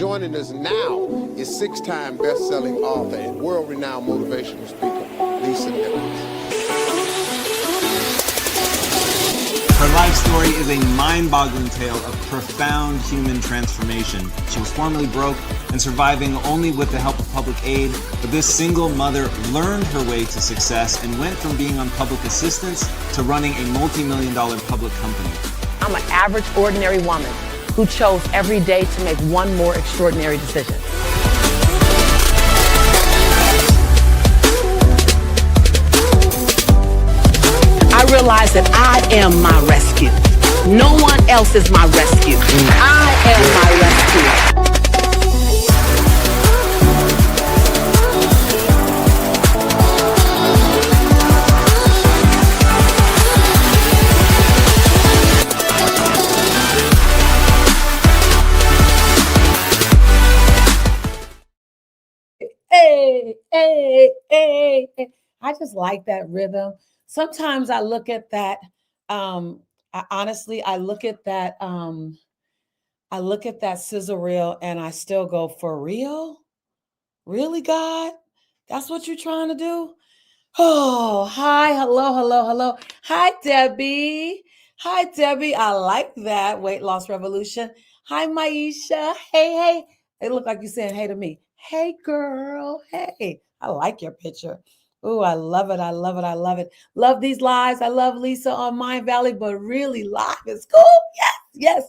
Joining us now is 6-time best-selling author and world-renowned motivational speaker, Lisa Nichols. Her life story is a mind-boggling tale of profound human transformation. She was formerly broke and surviving only with the help of public aid, but this single mother learned her way to success and went from being on public assistance to running a multi-million-dollar public company. I'm an average, ordinary woman who chose every day to make one more extraordinary decision. I realize that I am my rescue. No one else is my rescue. I am my rescue. Hey, hey, hey, hey. I just like that rhythm. Sometimes I look at that. I look at that. I look at that sizzle reel, and I still go, for real, really, God? That's what you're trying to do? Oh, hi, hello, hello, hello. Hi, Debbie. Hi, Debbie. I like that weight loss revolution. Hi, Maisha. Hey, hey. It looked like you're saying hey to me. Hey, girl. Hey. I like your picture. Oh, I love it. I love it. I love it. Love these lives. I love Lisa on Mind Valley, but really live is cool. Yes, yes.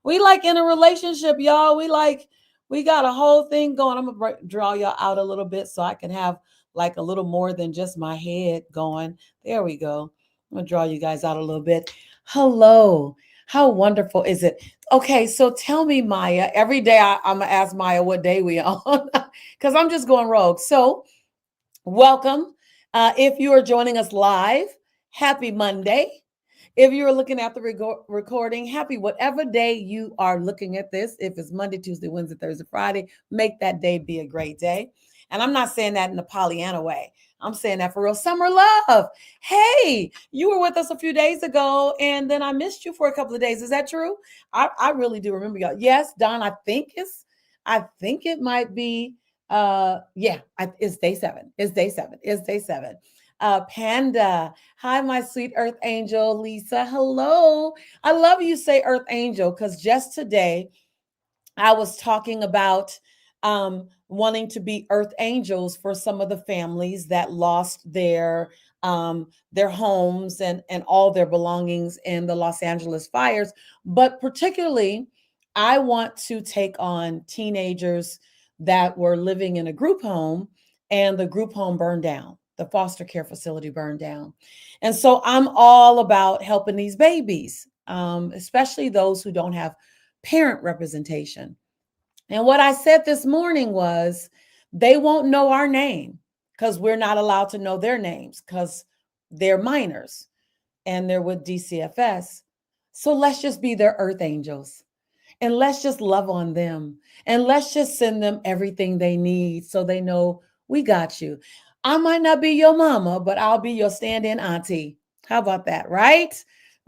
We like in a relationship, y'all. We got a whole thing going. I'm gonna draw y'all out a little bit so I can have like a little more than just my head going. There we go. I'm gonna draw you guys out a little bit. Hello. How wonderful is it? Okay, so tell me, Maya. Every day I'm gonna ask Maya what day we on because I'm just going rogue. So welcome. If you are joining us live, happy Monday. If you're looking at the recording, happy whatever day you are looking at this. If it's Monday, Tuesday, Wednesday, Thursday, Friday, make that day be a great day. And I'm not saying that in a Pollyanna way. I'm saying that for real. Summer love. Hey, you were with us a few days ago, and then I missed you for a couple of days. Is that true? I really do remember y'all. Yes, Don, I think it might be it's day 7. It's day 7. It's day 7. Panda. Hi, my sweet Earth Angel, Lisa. Hello. I love you say Earth Angel because just today I was talking about wanting to be Earth Angels for some of the families that lost their homes and all their belongings in the Los Angeles fires. But particularly, I want to take on teenagers that were living in a group home and the group home burned down. The foster care facility burned down. And so I'm all about helping these babies, especially those who don't have parent representation. And what I said this morning was they won't know our name because we're not allowed to know their names because they're minors and they're with DCFS. So let's just be their earth angels and let's just love on them and let's just send them everything they need so they know we got you. I might not be your mama, but I'll be your stand-in auntie. How about that, right?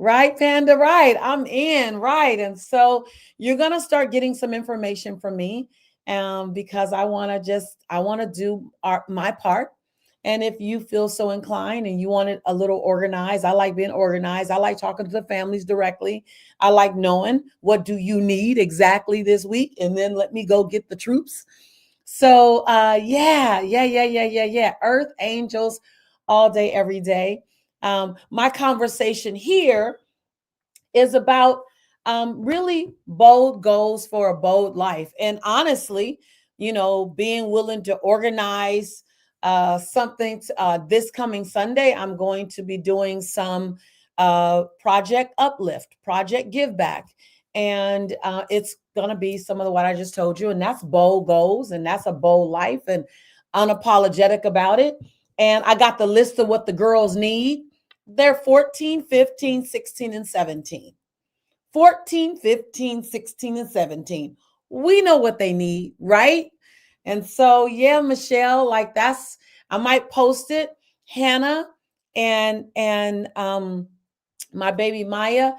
Right, Panda, right. I'm in, right. And so you're going to start getting some information from me because I want to do my part. And if you feel so inclined and you want it a little organized, I like being organized. I like talking to the families directly. I like knowing what do you need exactly this week, and then let me go get the troops. So yeah. Earth angels all day, every day. My conversation here is about really bold goals for a bold life. And honestly, being willing to organize something this coming Sunday, I'm going to be doing some Project Uplift, Project Give Back. And it's going to be some of what I just told you. And that's bold goals and that's a bold life and unapologetic about it. And I got the list of what the girls need. They're 14, 15, 16, and 17. 14, 15, 16, and 17. We know what they need, right? And so, yeah, Michelle, like I might post it. Hannah and my baby Maya,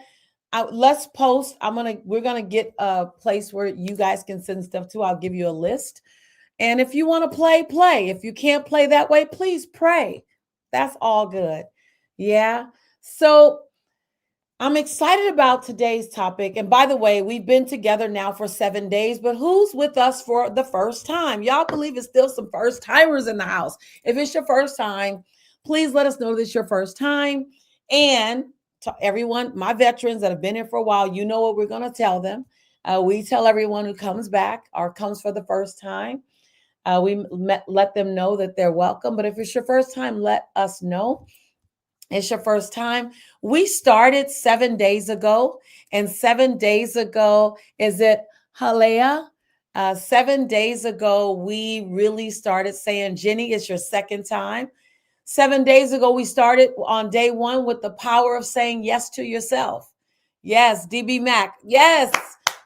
let's post. We're gonna get a place where you guys can send stuff to. I'll give you a list. And if you want to play, play. If you can't play that way, please pray. That's all good. Yeah. So I'm excited about today's topic. And by the way, we've been together now for 7 days, but who's with us for the first time? Y'all believe it's still some first timers in the house. If it's your first time, please let us know this is your first time. And to everyone, my veterans that have been here for a while, you know what we're going to tell them. We tell everyone who comes back or comes for the first time, let them know that they're welcome. But if it's your first time, let us know it's your first time. We started 7 days ago, and 7 days ago, is it Halea? 7 days ago, we really started saying, Jenny, it's your second time. 7 days ago, we started on day one with the power of saying yes to yourself. Yes, DB Mac. Yes,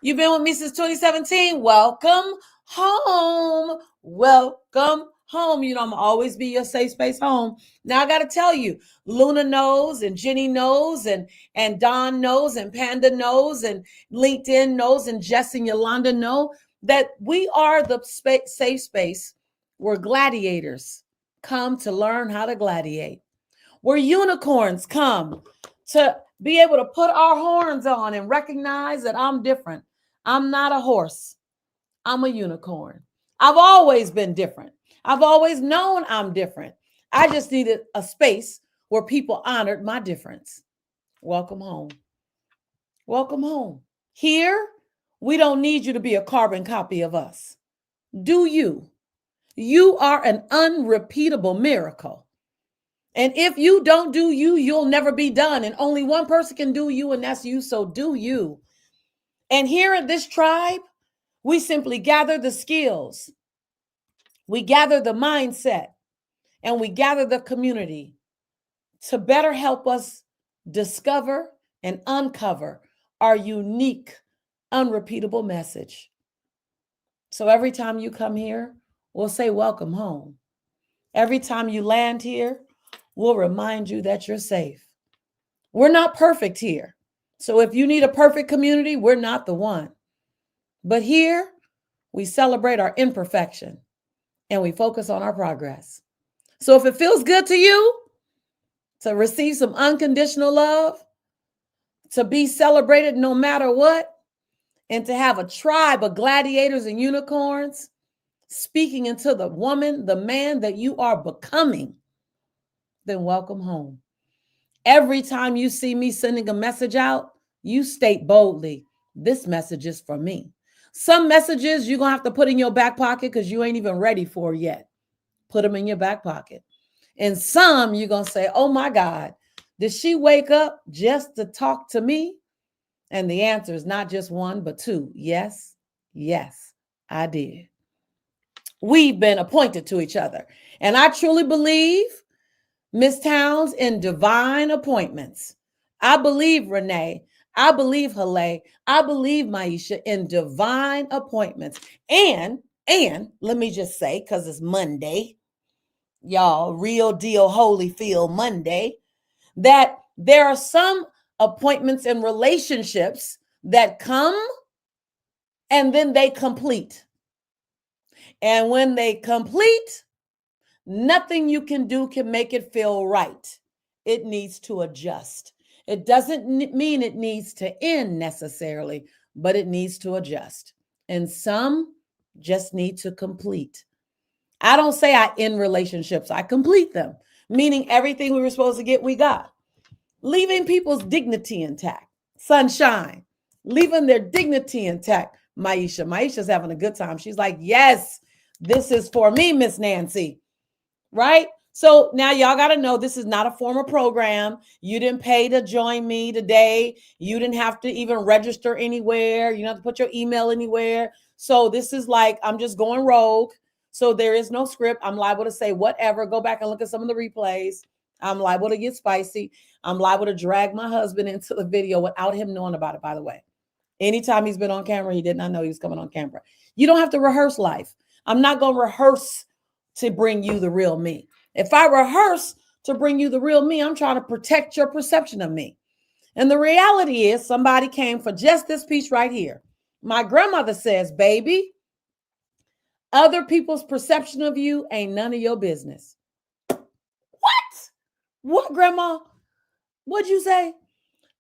you've been with me since 2017. Welcome home. Welcome home. You know, I'm always be your safe space home. Now I got to tell you, Luna knows, and Jenny knows, and Don knows, and Panda knows, and LinkedIn knows, and Jess and Yolanda know that we are the safe space where gladiators come to learn how to gladiate, where unicorns come to be able to put our horns on and recognize that I'm different. I'm not a horse. I'm a unicorn. I've always been different. I've always known I'm different. I just needed a space where people honored my difference. Welcome home. Welcome home. Here, we don't need you to be a carbon copy of us. Do you? You are an unrepeatable miracle. And if you don't do you, you'll never be done. And only one person can do you, and that's you. So do you. And here at this tribe, we simply gather the skills. We gather the mindset, and we gather the community to better help us discover and uncover our unique, unrepeatable message. So every time you come here, we'll say, welcome home. Every time you land here, we'll remind you that you're safe. We're not perfect here. So if you need a perfect community, we're not the one. But here, we celebrate our imperfection and we focus on our progress. So if it feels good to you to receive some unconditional love, to be celebrated no matter what, and to have a tribe of gladiators and unicorns speaking into the woman, the man that you are becoming, then welcome home. Every time you see me sending a message out, you state boldly, this message is for me. Some messages you're going to have to put in your back pocket because you ain't even ready for yet. Put them in your back pocket. And some you're going to say, oh my God, did she wake up just to talk to me? And the answer is not just one, but two. Yes, yes, I did. We've been appointed to each other. And I truly believe, Miss Towns, in divine appointments. I believe, Renee. I believe, Haleh. I believe, Maisha, in divine appointments. And let me just say, because it's Monday, y'all, real deal Holyfield Monday, that there are some appointments and relationships that come and then they complete. And when they complete, nothing you can do can make it feel right. It needs to adjust. It doesn't mean it needs to end necessarily, but it needs to adjust. And some just need to complete. I don't say I end relationships. I complete them, meaning everything we were supposed to get, we got. Leaving people's dignity intact. Sunshine. Leaving their dignity intact. Maisha. Maisha's having a good time. She's like, yes, this is for me, Miss Nancy. Right? So now y'all got to know this is not a formal program. You didn't pay to join me today. You didn't have to even register anywhere. You don't have to put your email anywhere. So this is like, I'm just going rogue. So there is no script. I'm liable to say whatever. Go back and look at some of the replays. I'm liable to get spicy. I'm liable to drag my husband into the video without him knowing about it, by the way. Anytime he's been on camera, he did not know he was coming on camera. You don't have to rehearse life. I'm not going to rehearse to bring you the real me. If I rehearse to bring you the real me, I'm trying to protect your perception of me. And the reality is somebody came for just this piece right here. My grandmother says, baby, other people's perception of you ain't none of your business. What? What, Grandma? What'd you say?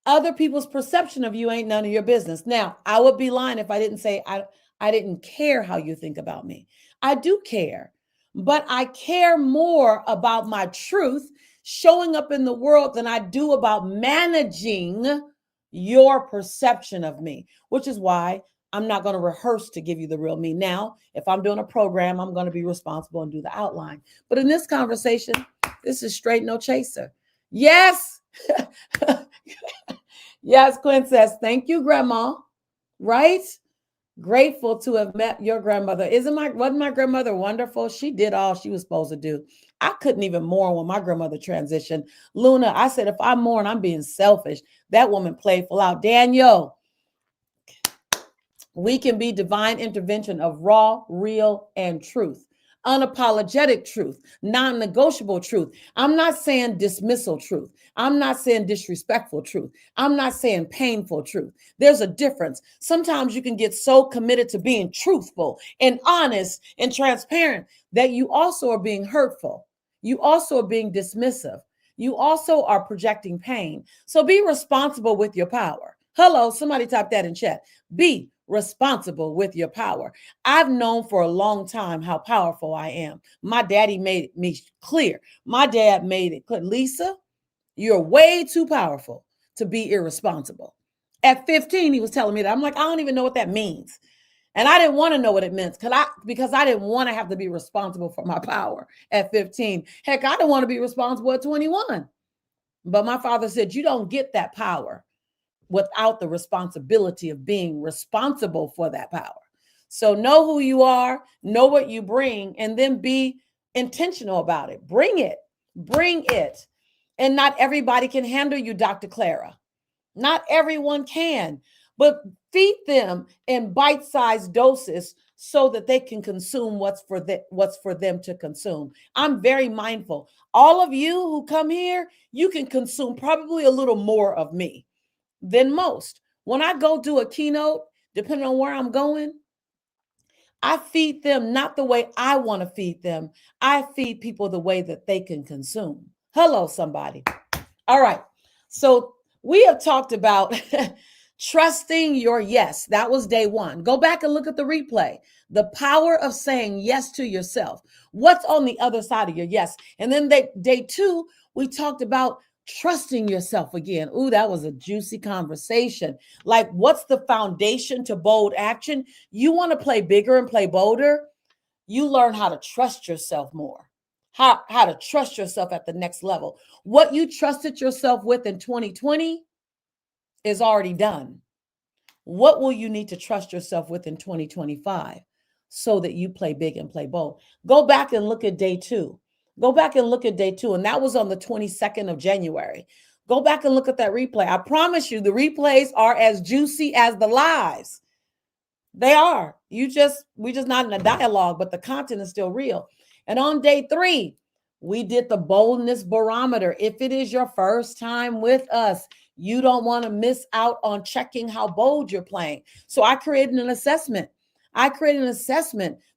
Other people's perception of you ain't none of your business. Now, I would be lying if I didn't say I didn't care how you think about me. I do care, but I care more about my truth showing up in the world than I do about managing your perception of me, which is why I'm not going to rehearse to give you the real me. Now, if I'm doing a program, I'm going to be responsible and do the outline. But in this conversation, this is straight no chaser. Yes. Yes, Quinn says, thank you, Grandma. Right? Grateful to have met your grandmother. Wasn't my grandmother wonderful? She did all she was supposed to do. I couldn't even mourn when my grandmother transitioned. Luna, I said, if I mourn, I'm being selfish. That woman played full out. Daniel, we can be divine intervention of raw, real, and truth. Unapologetic truth, non-negotiable truth. I'm not saying dismissal truth. I'm not saying disrespectful truth. I'm not saying painful truth. There's a difference. Sometimes you can get so committed to being truthful and honest and transparent that you also are being hurtful. You also are being dismissive. You also are projecting pain. So be responsible with your power. Hello, somebody type that in chat. Be responsible with your power. I've known for a long time how powerful I am. My daddy made me clear. My dad made it clear. Lisa, you're way too powerful to be irresponsible. At 15, he was telling me that. I'm like, I don't even know what that means. And I didn't want to know what it meant because I didn't want to have to be responsible for my power at 15. Heck, I didn't want to be responsible at 21. But my father said, you don't get that power without the responsibility of being responsible for that power. So know who you are, know what you bring, and then be intentional about it. Bring it. And not everybody can handle you, Dr. Clara. Not everyone can, but feed them in bite-sized doses so that they can consume what's for them to consume. I'm very mindful. All of you who come here, you can consume probably a little more of me than most. When I go do a keynote, depending on where I'm going, I feed them not the way I want to feed them. I feed people the way that they can consume. Hello, somebody. All right. So we have talked about trusting your yes. That was day one. Go back and look at the replay. The power of saying yes to yourself. What's on the other side of your yes? And then day two, we talked about trusting yourself again. Ooh, that was a juicy conversation. Like, what's the foundation to bold action? You want to play bigger and play bolder? You learn how to trust yourself more. How to trust yourself at the next level. What you trusted yourself with in 2020 is already done. What will you need to trust yourself with in 2025 so that you play big and play bold? Go back and look at day two. Go back and look at day two. And that was on the 22nd of January. Go back and look at that replay. I promise you, the replays are as juicy as the lives. They are. We just not in a dialogue, but the content is still real. And on day three, we did the boldness barometer. If it is your first time with us, you don't want to miss out on checking how bold you're playing. So I created an assessment.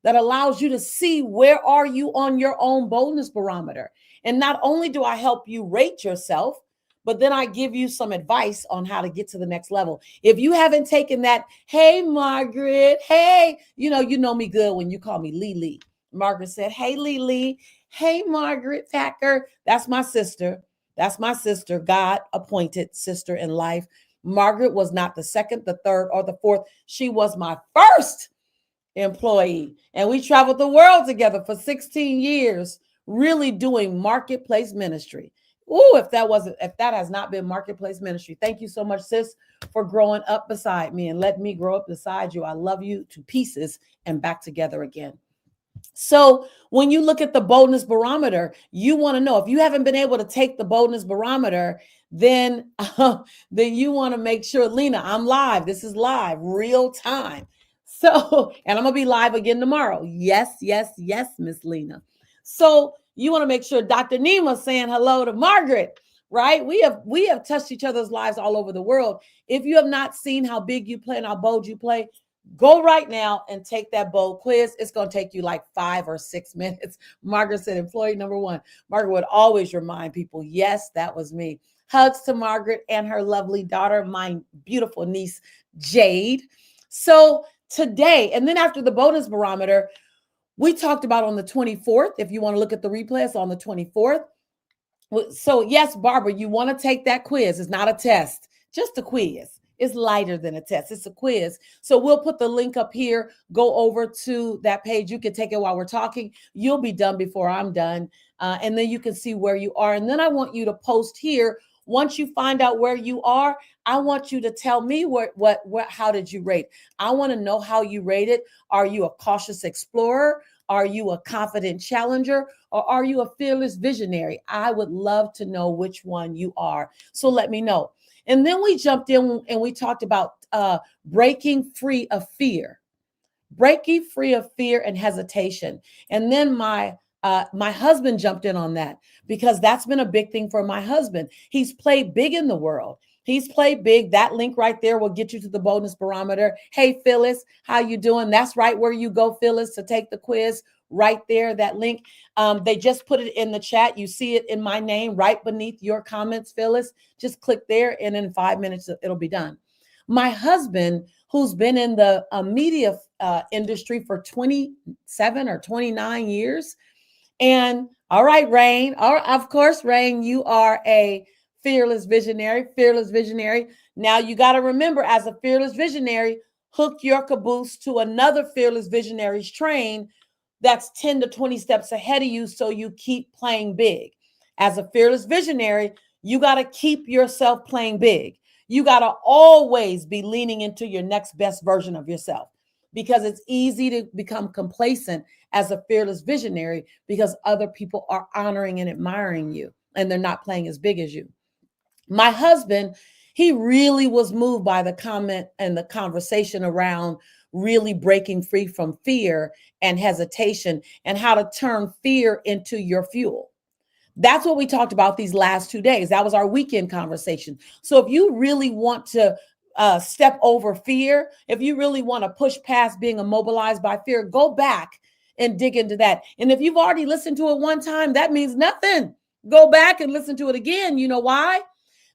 That allows you to see where are you on your own boldness barometer. And not only do I help you rate yourself, but then I give you some advice on how to get to the next level. If you haven't taken that, hey, Margaret, hey, you know me good when you call me Lily. Margaret said, hey, Lily, hey, Margaret Thacker. That's my sister. God appointed sister in life. Margaret was not the second, the third, or the fourth. She was my first employee. And we traveled the world together for 16 years, really doing marketplace ministry. Ooh, if that has not been marketplace ministry, thank you so much, sis, for growing up beside me and letting me grow up beside you. I love you to pieces and back together again. So when you look at the boldness barometer, you want to know if you haven't been able to take the boldness barometer, then you want to make sure, Lena, I'm live. This is live, real time. So, and I'm going to be live again tomorrow. Yes, Miss Lena. So you want to make sure Dr. Nima saying hello to Margaret. right? We have touched each other's lives all over the world. If you have not seen how big you play and how bold you play, go right now and take that bold quiz. It's going to take you like 5 or 6 minutes. Margaret said, employee number 1. Margaret would always remind people, yes, that was me. Hugs to Margaret and her lovely daughter, my beautiful niece, Jade. So today, and then after the bonus barometer, we talked about on the 24th. If you want to look at the replay, it's on the 24th. So yes, Barbara, you want to take that quiz. It's not a test, just a quiz. It's lighter than a test. It's a quiz. So we'll put the link up here. Go over to that page. You can take it while we're talking. You'll be done before I'm done. And then you can see where you are. And then I want you to post here. Once you find out where you are, I want you to tell me how did you rate? I want to know how you rated. Are you a cautious explorer? Are you a confident challenger? Or are you a fearless visionary? I would love to know which one you are. So let me know. And then we jumped in and we talked about breaking free of fear and hesitation. And then my husband jumped in on that because that's been a big thing for my husband. He's played big in the world. He's played big. That link right there will get you to the bonus barometer. Hey, Phyllis, how you doing? That's right where you go, Phyllis, to take the quiz. Right there, that link. They just put it in the chat. You see it in my name right beneath your comments, Phyllis. Just click there, and in 5 minutes, it'll be done. My husband, who's been in the media industry for 27 or 29 years. And all right, Rain. Of course, Rain, you are a fearless visionary. Now, you got to remember, as a fearless visionary, hook your caboose to another fearless visionary's train that's 10 to 20 steps ahead of you, so you keep playing big. As a fearless visionary, you got to keep yourself playing big. You got to always be leaning into your next best version of yourself, because it's easy to become complacent as a fearless visionary because other people are honoring and admiring you and they're not playing as big as you. My husband, he really was moved by the comment and the conversation around really breaking free from fear and hesitation and how to turn fear into your fuel. That's what we talked about these last 2 days. That was our weekend conversation. So if you really want to step over fear, if you really want to push past being immobilized by fear, go back and dig into that. And if you've already listened to it one time, that means nothing. Go back and listen to it again. You know why?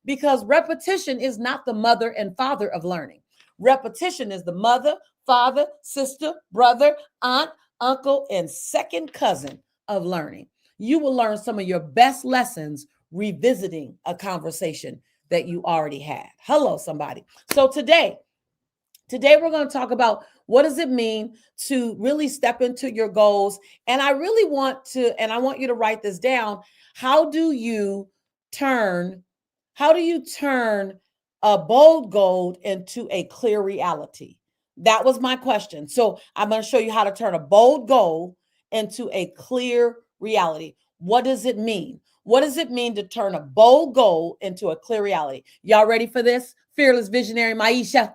Because repetition is not the mother and father of learning. Repetition is the mother, father, sister, brother, aunt, uncle, and second cousin of learning. You will learn some of your best lessons revisiting a conversation that you already had. Hello, somebody. So today we're going to talk about what does it mean to really step into your goals. And I really want to, and I want you to write this down. How do you turn a bold goal into a clear reality? That was my question. So I'm going to show you how to turn a bold goal into a clear reality. What does it mean? What does it mean to turn a bold goal into a clear reality? Y'all ready for this? Fearless visionary Maisha.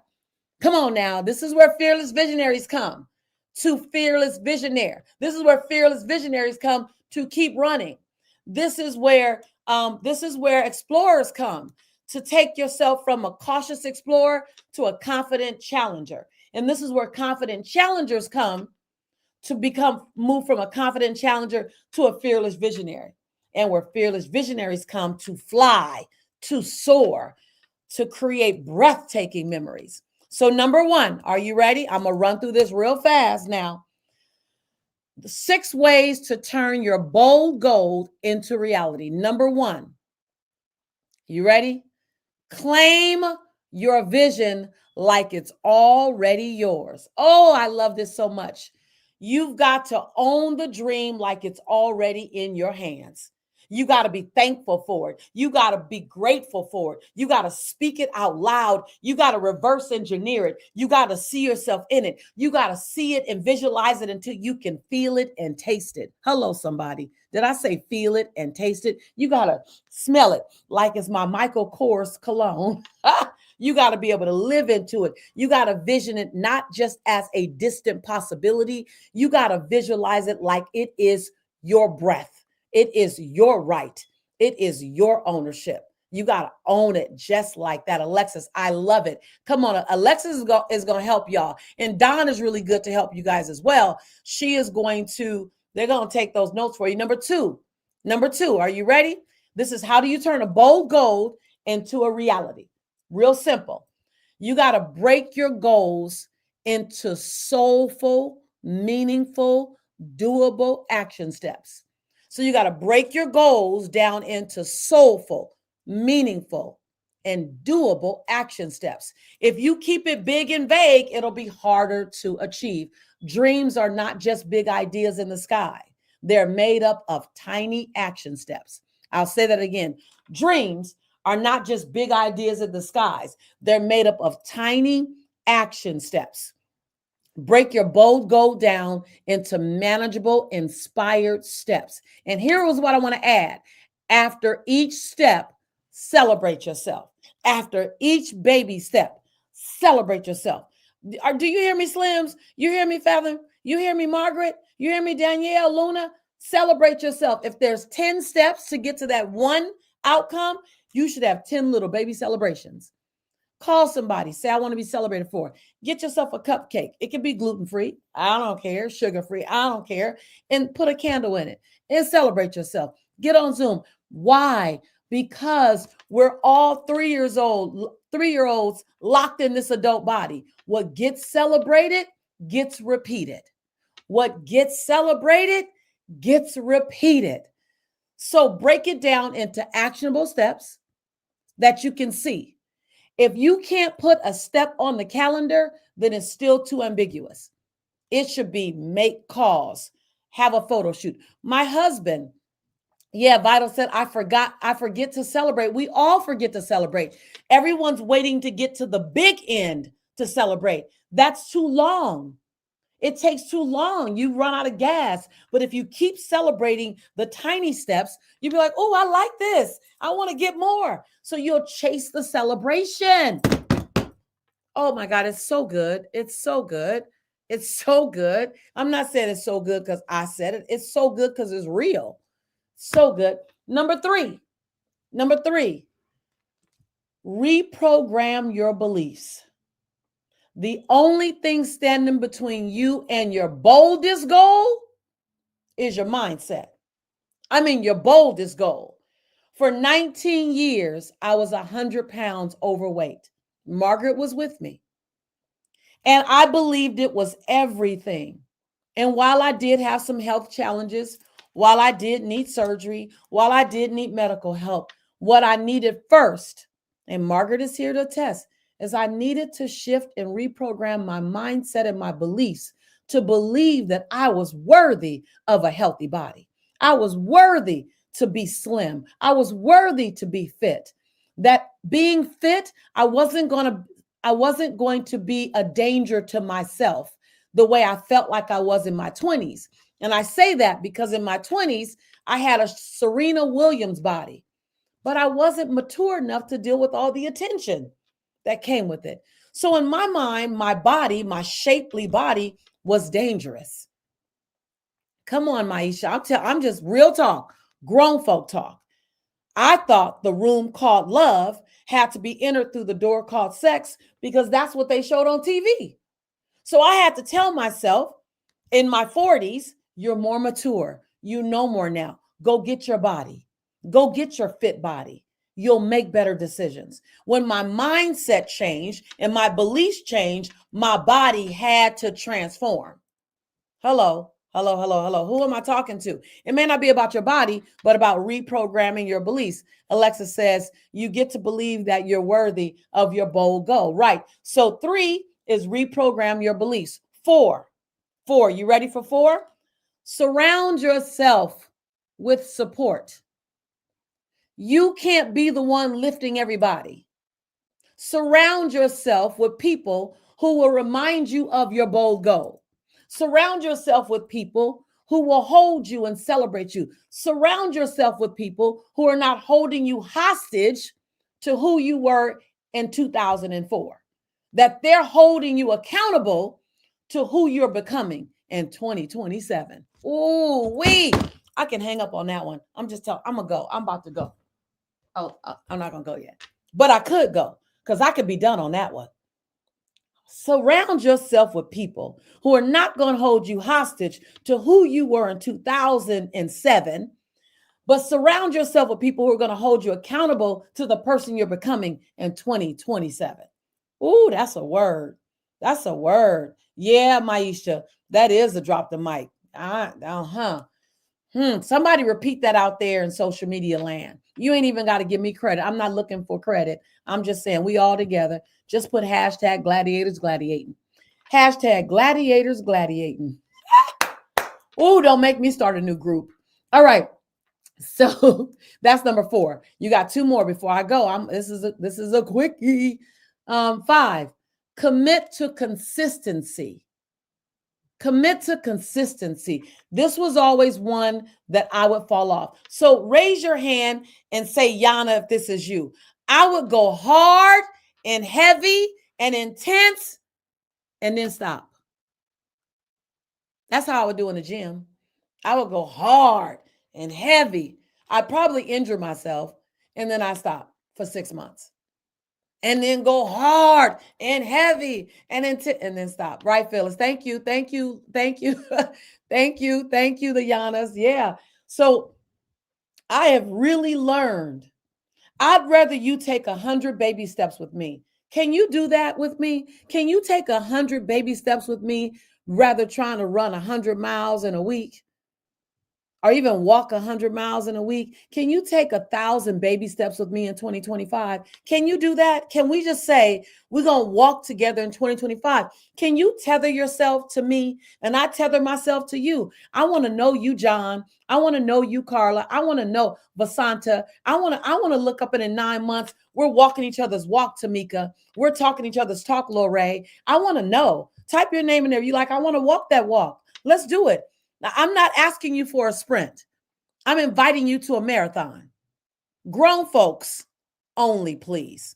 Come on now. This is where fearless visionaries come to fearless visionaire. This is where fearless visionaries come to keep running. This is where explorers come to take yourself from a cautious explorer to a confident challenger. And this is where confident challengers come to move from a confident challenger to a fearless visionary. And where fearless visionaries come to fly, to soar, to create breathtaking memories. So number 1, are you ready? I'm going to run through this real fast now. The 6 ways to turn your bold goal into reality. Number 1, you ready? Claim your vision like it's already yours. Oh, I love this so much. You've got to own the dream like it's already in your hands. You got to be thankful for it. You got to be grateful for it. You got to speak it out loud. You got to reverse engineer it. You got to see yourself in it. You got to see it and visualize it until you can feel it and taste it. Hello, somebody. Did I say feel it and taste it? You got to smell it like it's my Michael Kors cologne. You got to be able to live into it. You got to vision it not just as a distant possibility. You got to visualize it like it is your breath. It is your right. It is your ownership. You got to own it just like that. Alexis, I love it. Come on. Alexis is going to help y'all. And Dawn is really good to help you guys as well. She is they're going to take those notes for you. Number two, are you ready? This is how do you turn a bold goal into a reality? Real simple. You got to break your goals into soulful, meaningful, doable action steps. So you got to break your goals down into soulful, meaningful, and doable action steps. If you keep it big and vague, it'll be harder to achieve. Dreams are not just big ideas in the sky. They're made up of tiny action steps. I'll say that again. Dreams are not just big ideas in the skies. They're made up of tiny action steps. Break your bold goal down into manageable, inspired steps. And here is what I want to add. After each step, celebrate yourself. After each baby step, celebrate yourself. Do you hear me, Slims? You hear me, Fathom? You hear me, Margaret? You hear me, Danielle, Luna? Celebrate yourself. If there's 10 steps to get to that one outcome, you should have 10 little baby celebrations. Call somebody. Say, I want to be celebrated for. Get yourself a cupcake. It can be gluten-free. I don't care. Sugar-free. I don't care. And put a candle in it and celebrate yourself. Get on Zoom. Why? Because we're all 3-year-olds locked in this adult body. What gets celebrated gets repeated. What gets celebrated gets repeated. So break it down into actionable steps that you can see. If you can't put a step on the calendar, then it's still too ambiguous. It should be make calls, have a photo shoot. My husband, Vital said, I forget to celebrate. We all forget to celebrate. Everyone's waiting to get to the big end to celebrate. That's too long. It takes too long. You run out of gas. But if you keep celebrating the tiny steps, you'll be like, oh, I like this. I want to get more. So you'll chase the celebration. Oh my God, it's so good. It's so good. It's so good. I'm not saying it's so good because I said it. It's so good because it's real. So good. Number three, reprogram your beliefs. The only thing standing between you and your boldest goal is your mindset. I mean, your boldest goal. For 19 years, I was 100 pounds overweight. Margaret was with me. And I believed it was everything. And while I did have some health challenges, while I did need surgery, while I did need medical help, what I needed first, and Margaret is here to attest, is I needed to shift and reprogram my mindset and my beliefs to believe that I was worthy of a healthy body. I was worthy to be slim. I was worthy to be fit. That being fit, I wasn't going to be a danger to myself the way I felt like I was in my 20s. And I say that because in my 20s, I had a Serena Williams body, but I wasn't mature enough to deal with all the attention that came with it. So in my mind, my body, my shapely body was dangerous. Come on, Maisha. I'm just real talk, grown folk talk. I thought the room called love had to be entered through the door called sex because that's what they showed on TV. So I had to tell myself in my 40s, you're more mature. You know more now. Go get your body. Go get your fit body. You'll make better decisions. When my mindset changed and my beliefs changed, my body had to transform. Hello. Who am I talking to? It may not be about your body, but about reprogramming your beliefs. Alexa says you get to believe that you're worthy of your bold goal. Right. So 3 is reprogram your beliefs. 4. You ready for 4? Surround yourself with support. You can't be the one lifting everybody. Surround yourself with people who will remind you of your bold goal. Surround yourself with people who will hold you and celebrate you. Surround yourself with people who are not holding you hostage to who you were in 2004. That they're holding you accountable to who you're becoming in 2027. Ooh, I can hang up on that one. I'm about to go. I'm not going to go yet. But I could go because I could be done on that one. Surround yourself with people who are not going to hold you hostage to who you were in 2007, but surround yourself with people who are going to hold you accountable to the person you're becoming in 2027. Ooh, that's a word. That's a word. Yeah, Maisha, that is a drop the mic. Somebody repeat that out there in social media land. You ain't even got to give me credit. I'm not looking for credit. I'm just saying we all together. Just put hashtag gladiators gladiating. Hashtag gladiators gladiating. Oh, don't make me start a new group. All right. So that's number 4. You got 2 more before I go. This is a quickie. 5, commit to consistency. Commit to consistency. This was always one that I would fall off. So raise your hand and say, Yana, if this is you. I would go hard and heavy and intense and then stop. That's how I would do in the gym. I would go hard and heavy. I'd probably injure myself and then I stop for 6 months. And then go hard and heavy and then stop. Right, Phyllis? Thank you. Thank you. Thank you. Thank you. Thank you, the Yanas. Yeah. So I have really learned. I'd rather you take 100 baby steps with me. Can you do that with me? Can you take 100 baby steps with me rather trying to run 100 miles in a week? Or even walk 100 miles in a week? Can you take 1,000 baby steps with me in 2025? Can you do that? Can we just say we're going to walk together in 2025? Can you tether yourself to me and I tether myself to you? I want to know you, John. I want to know you, Carla. I want to know Vasanta. I want to look up in 9 months. We're walking each other's walk, Tamika. We're talking each other's talk, Lorraine. I want to know. Type your name in there. You like, I want to walk that walk. Let's do it. Now, I'm not asking you for a sprint. I'm inviting you to a marathon. Grown folks only, please.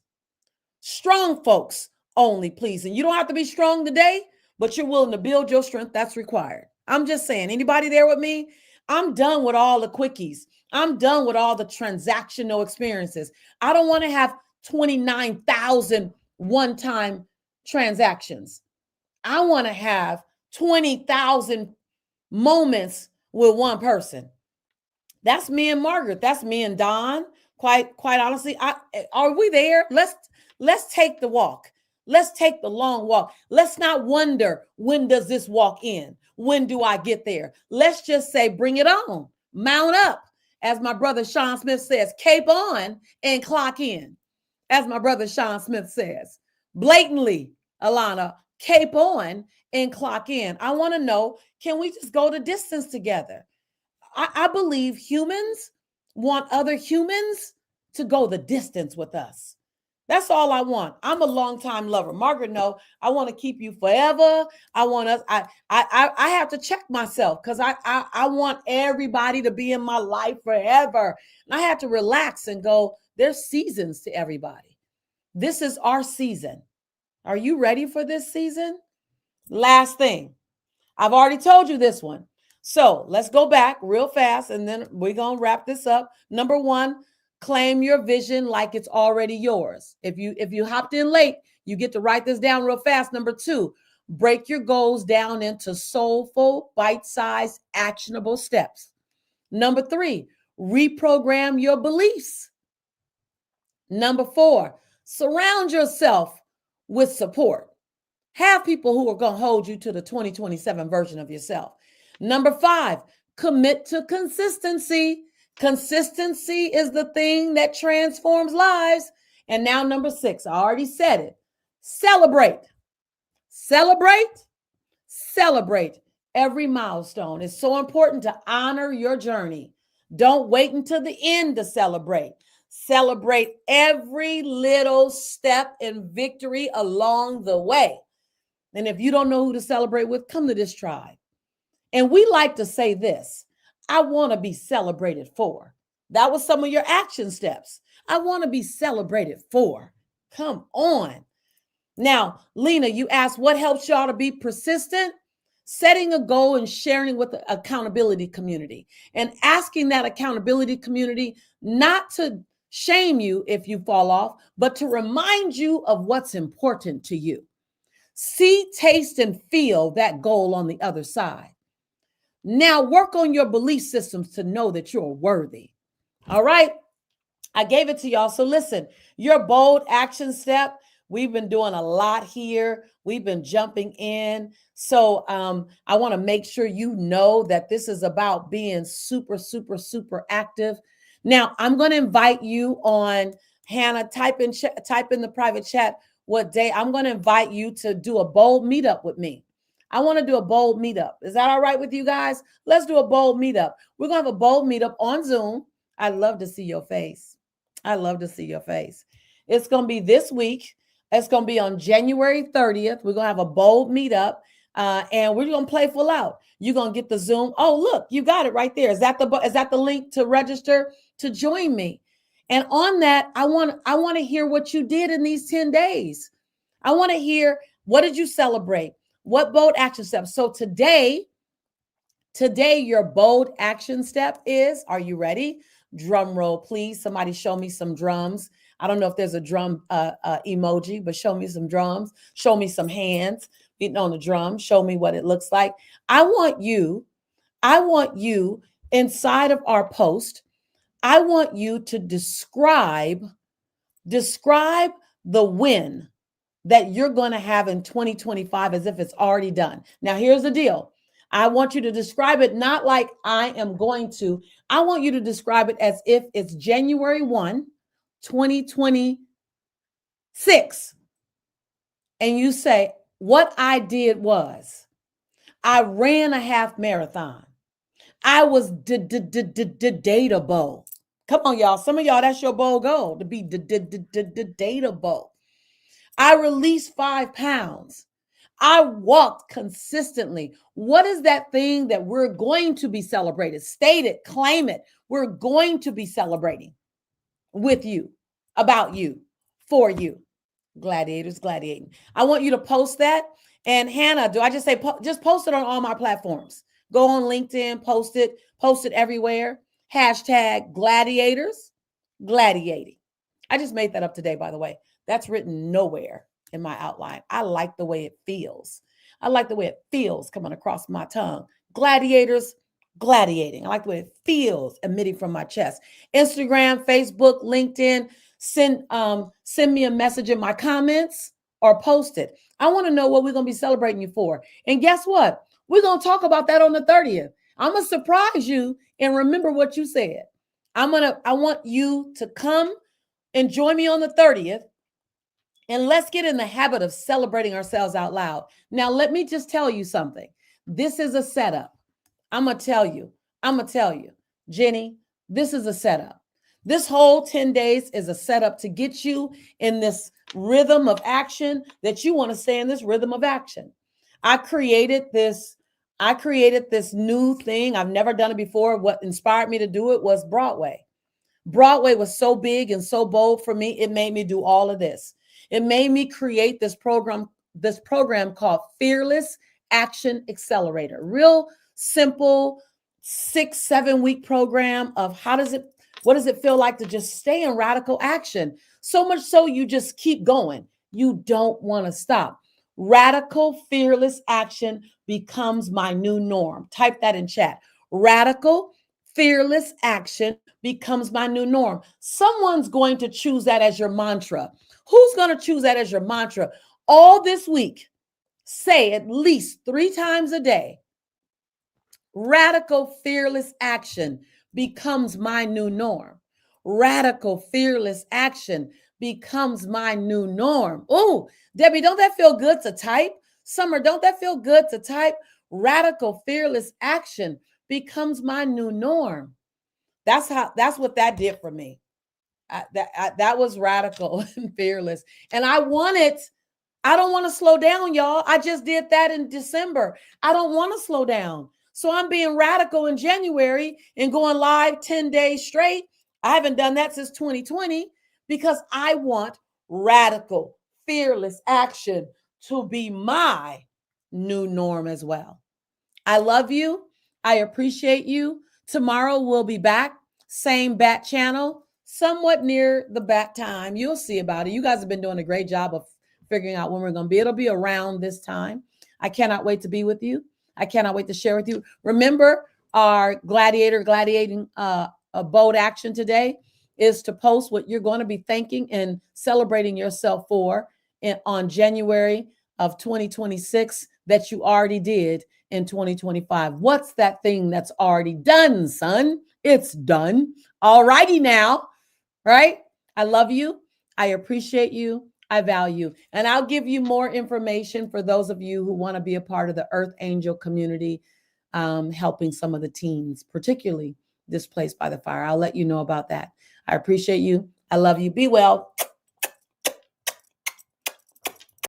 Strong folks only, please. And you don't have to be strong today, but you're willing to build your strength. That's required. I'm just saying, anybody there with me? I'm done with all the quickies. I'm done with all the transactional experiences. I don't want to have 29,000 one-time transactions. I want to have 20,000 moments with one person. That's me and Margaret. That's me and Don. Quite honestly, are we there? Let's take the walk. Let's take the long walk. Let's not wonder, when does this walk end? When do I get there? Let's just say, bring it on. Mount up. As my brother Sean Smith says, cape on and clock in. As my brother Sean Smith says, blatantly, Alana, cape on and clock in. I want to know, can we just go the distance together? I believe humans want other humans to go the distance with us. That's all I want. I'm a longtime lover. Margaret, no, I want to keep you forever. I want us. I have to check myself because I want everybody to be in my life forever. And I have to relax and go, there's seasons to everybody. This is our season. Are you ready for this season? Last thing. I've already told you this one. So let's go back real fast and then we're going to wrap this up. Number 1, claim your vision like it's already yours. If you hopped in late, you get to write this down real fast. Number 2, break your goals down into soulful, bite-sized, actionable steps. Number 3, reprogram your beliefs. Number 4, surround yourself with support. Have people who are going to hold you to the 2027 version of yourself. Number 5, commit to consistency. Consistency is the thing that transforms lives. And now number 6, I already said it. Celebrate. Celebrate. Celebrate every milestone. It's so important to honor your journey. Don't wait until the end to celebrate. Celebrate every little step and victory along the way. And if you don't know who to celebrate with, come to this tribe. And we like to say this, I want to be celebrated for. That was some of your action steps. I want to be celebrated for. Come on. Now, Lena, you asked what helps y'all to be persistent? Setting a goal and sharing with the accountability community and asking that accountability community not to shame you if you fall off, but to remind you of what's important to you. See, taste, and feel that goal on the other side. Now work on your belief systems to know that you're worthy. All right. I gave it to y'all. So listen, your bold action step. We've been doing a lot here. We've been jumping in. So I want to make sure you know that this is about being super, super, super active. Now, I'm going to invite you on, Hannah, type in the private chat what day. I'm going to invite you to do a bold meetup with me. I want to do a bold meetup. Is that all right with you guys? Let's do a bold meetup. We're going to have a bold meetup on Zoom. I'd love to see your face. I love to see your face. It's going to be this week. It's going to be on January 30th. We're going to have a bold meetup, and we're going to play full out. You're going to get the Zoom. Oh, look, you got it right there. Is that the link to register to join me? And on that, I want to hear what you did in these 10 days. I want to hear, what did you celebrate? What bold action steps? So today, your bold action step is, are you ready? Drum roll, please. Somebody show me some drums. I don't know if there's a drum emoji, but show me some drums. Show me some hands beating on the drum. Show me what it looks like. I want you inside of our post, I want you to describe the win that you're going to have in 2025 as if it's already done. Now, here's the deal. I want you to describe it not like I am going to. I want you to describe it as if it's January 1, 2026. And you say, what I did was I ran a half marathon. I was dateable. Come on, y'all. Some of y'all, that's your bold goal, to be dateable. I released 5 pounds. I walked consistently. What is that thing that we're going to be celebrating? State it, claim it. We're going to be celebrating with you, about you, for you. Gladiators gladiating. I want you to post that. And Hannah, do I just say, just post it on all my platforms? Go on LinkedIn, post it everywhere. Hashtag gladiators gladiating. I just made that up today, by the way. That's written nowhere in my outline. I like the way it feels. I like the way it feels coming across my tongue. Gladiators gladiating. I like the way it feels emitting from my chest. Instagram, Facebook, LinkedIn, send me a message in my comments or post it. I want to know what we're going to be celebrating you for. And guess what? We're going to talk about that on the 30th. I'm going to surprise you and remember what you said. I want you to come and join me on the 30th. And let's get in the habit of celebrating ourselves out loud. Now, let me just tell you something. This is a setup. I'm going to tell you, Jenny, this is a setup. This whole 10 days is a setup to get you in this rhythm of action that you want to stay in this rhythm of action. I created this new thing. I've never done it before. What inspired me to do it was Broadway. Broadway was so big and so bold for me. It made me do all of this. It made me create this program called Fearless Action Accelerator. Real simple 6-7 week program of what does it feel like to just stay in radical action? So much so you just keep going. You don't want to stop. Radical fearless action becomes my new norm. Type that in chat. Radical fearless action becomes my new norm. Someone's going to choose that as your mantra. Who's going to choose that as your mantra? All this week, say at least 3 times a day, radical fearless action becomes my new norm. Radical fearless action becomes my new norm. Oh, Debbie, don't that feel good to type? Summer, don't that feel good to type? Radical fearless action becomes my new norm. That's what that did for me. That was radical and fearless. And I don't want to slow down, y'all. I just did that in December. I don't want to slow down. So I'm being radical in January and going live 10 days straight. I haven't done that since 2020 because I want radical, fearless action to be my new norm as well. I love you. I appreciate you. Tomorrow we'll be back. Same bat channel, somewhat near the back time. You'll see about it. You guys have been doing a great job of figuring out when we're going to be. It'll be around this time. I cannot wait to be with you. I cannot wait to share with you. Remember, our gladiating a bold action today is to post what you're going to be thanking and celebrating yourself for on January of 2026 that you already did in 2025. What's that thing that's already done, son? It's done. All righty now, right? I love you. I appreciate you. I value. And I'll give you more information for those of you who want to be a part of the Earth Angel community, helping some of the teens, particularly displaced by the fire. I'll let you know about that. I appreciate you. I love you. Be well.